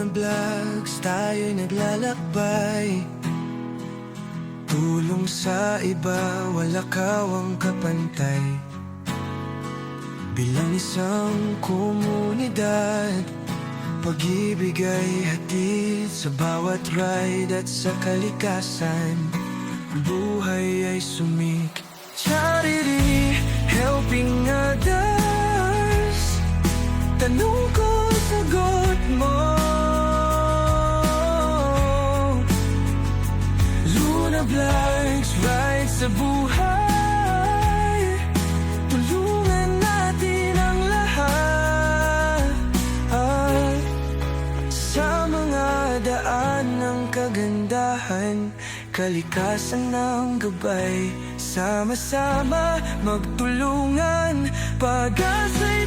Luna Vlogs, tayo'y naglalakbay. Tulong sa iba, wala kawang kapantay. Bilang isang komunidad, pag-ibig ay hatid sa bawat ride at sa kalikasan. Buhay ay sumik. Charity, helping others. Tanong ko, sagot mo. Luna Vlogs, ride sa buhay. Tulungan natin ang lahat. Sa mga daan ng kagandahan, kalikasan ng gabay. Sama-sama magtulungan, pag-asa'y